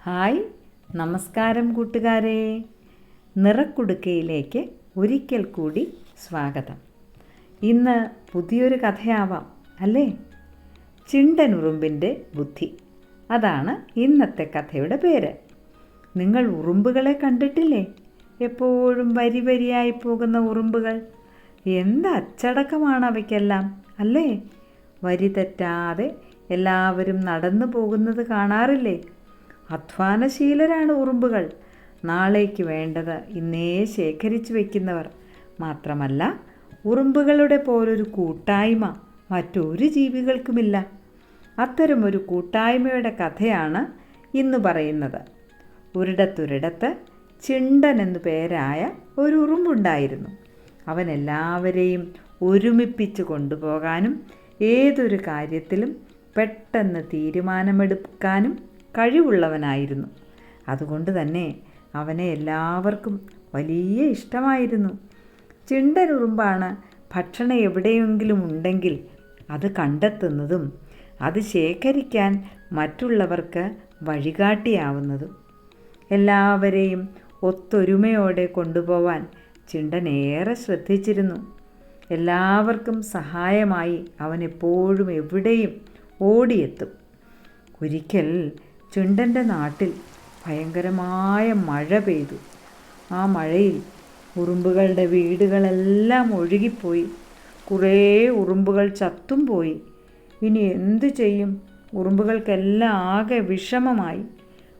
Hi, നമസ്കാരം കൂട്ടുകാരെ. നിറക്കുടുക്കയിലേക്ക് ഒരിക്കൽ കൂടി സ്വാഗതം. ഇന്ന് പുതിയൊരു കഥയാവാം അല്ലേ? ചിണ്ടനുറുമ്പിൻ്റെ ബുദ്ധി, അതാണ് ഇന്നത്തെ കഥയുടെ പേര്. നിങ്ങൾ ഉറുമ്പുകളെ കണ്ടിട്ടില്ലേ? എപ്പോഴും വരി വരിയായി പോകുന്ന ഉറുമ്പുകൾ. എന്ത് അച്ചടക്കമാണ് അവയ്ക്കെല്ലാം അല്ലേ? വരി തെറ്റാതെ എല്ലാവരും നടന്നു പോകുന്നത് കാണാറില്ലേ? അധ്വാനശീലരാണ് ഉറുമ്പുകൾ. നാളേക്ക് വേണ്ടത് ഇന്നേ ശേഖരിച്ചു വയ്ക്കുന്നവർ. മാത്രമല്ല, ഉറുമ്പുകളുടെ പോലൊരു കൂട്ടായ്മ മറ്റൊരു ജീവികൾക്കുമില്ല. അത്തരമൊരു കൂട്ടായ്മയുടെ കഥയാണ് ഇന്ന് പറയുന്നത്. ഒരിടത്തൊരിടത്ത് ചിണ്ടൻ എന്നു പേരായ ഒരു ഉറുമ്പുണ്ടായിരുന്നു. അവൻ എല്ലാവരെയും ഒരുമിപ്പിച്ച് കൊണ്ടുപോകാനും ഏതൊരു കാര്യത്തിലും പെട്ടെന്ന് തീരുമാനമെടുക്കാനും കഴിവുള്ളവനായിരുന്നു. അതുകൊണ്ട് തന്നെ അവനെ എല്ലാവർക്കും വലിയ ഇഷ്ടമായിരുന്നു. ചിണ്ടനുറുമ്പാണ് ഭക്ഷണം എവിടെയെങ്കിലും ഉണ്ടെങ്കിൽ അത് കണ്ടെത്തുന്നതും അത് ശേഖരിക്കാൻ മറ്റുള്ളവർക്ക് വഴികാട്ടിയാവുന്നതും. എല്ലാവരെയും ഒത്തൊരുമയോടെ കൊണ്ടുപോവാൻ ചിണ്ടൻ ഏറെ ശ്രദ്ധിച്ചിരുന്നു. എല്ലാവർക്കും സഹായമായി അവൻ എപ്പോഴും എവിടെയും ഓടിയെത്തും. ഒരിക്കൽ ചിണ്ടൻ്റെ നാട്ടിൽ ഭയങ്കരമായ മഴ പെയ്തു. ആ മഴയിൽ ഉറുമ്പുകളുടെ വീടുകളെല്ലാം ഒഴുകിപ്പോയി. കുറേ ഉറുമ്പുകൾ ചത്തും പോയി. ഇനി എന്തു ചെയ്യും? ഉറുമ്പുകൾക്കെല്ലാം ആകെ വിഷമമായി.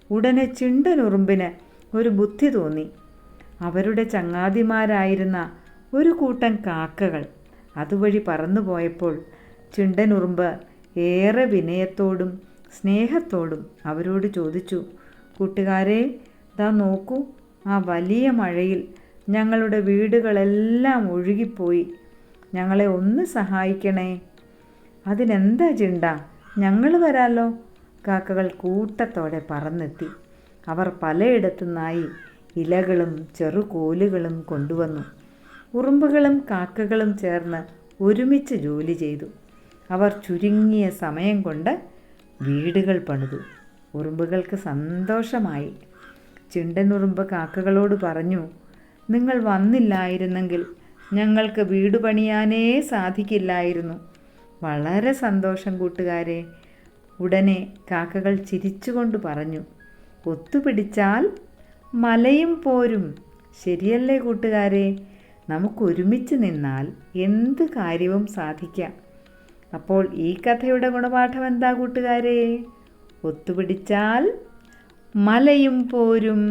ഉടനെ ചിണ്ടനുറുമ്പിന് ഒരു ബുദ്ധി തോന്നി. അവരുടെ ചങ്ങാതിമാരായിരുന്ന ഒരു കൂട്ടം കാക്കകൾ അതുവഴി പറന്നുപോയപ്പോൾ ചിണ്ടനുറുമ്പ് ഏറെ വിനയത്തോടും സ്നേഹത്തോടും അവരോട് ചോദിച്ചു, കൂട്ടുകാരെ, ദാ നോക്കൂ, ആ വലിയ മഴയിൽ ഞങ്ങളുടെ വീടുകളെല്ലാം ഒഴുകിപ്പോയി. ഞങ്ങളെ ഒന്ന് സഹായിക്കണേ. അതിനെന്താ ചിണ്ട, ഞങ്ങൾ വരാലോ. കാക്കകൾ കൂട്ടത്തോടെ പറന്നെത്തി. അവർ പലയിടത്തുനിന്നായി ഇലകളും ചെറുകോലുകളും കൊണ്ടുവന്നു. ഉറുമ്പുകളും കാക്കകളും ചേർന്ന് ഒരുമിച്ച് ജോലി ചെയ്തു. അവർ ചുരുങ്ങിയ സമയം കൊണ്ട് വീടുകൾ പണിതു. ഉറുമ്പുകൾക്ക് സന്തോഷമായി. ചിണ്ടനുറുമ്പ് കാക്കകളോട് പറഞ്ഞു, നിങ്ങൾ വന്നില്ലായിരുന്നെങ്കിൽ ഞങ്ങൾക്ക് വീട് പണിയാനേ സാധിക്കില്ലായിരുന്നു. വളരെ സന്തോഷം കൂട്ടുകാരെ. ഉടനെ കാക്കകൾ ചിരിച്ചുകൊണ്ട് പറഞ്ഞു, ഒത്തുപിടിച്ചാൽ മലയും പോരും. ശരിയല്ലേ കൂട്ടുകാരെ? നമുക്കൊരുമിച്ച് നിന്നാൽ എന്ത് കാര്യവും സാധിക്കാം. അപ്പോൾ ഈ കഥയുടെ ഗുണപാഠം എന്താ കൂട്ടുകാരെ? ഒത്തുപിടിച്ചാൽ മലയും പോരും.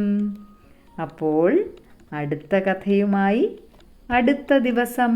അപ്പോൾ അടുത്ത കഥയുമായി അടുത്ത ദിവസം.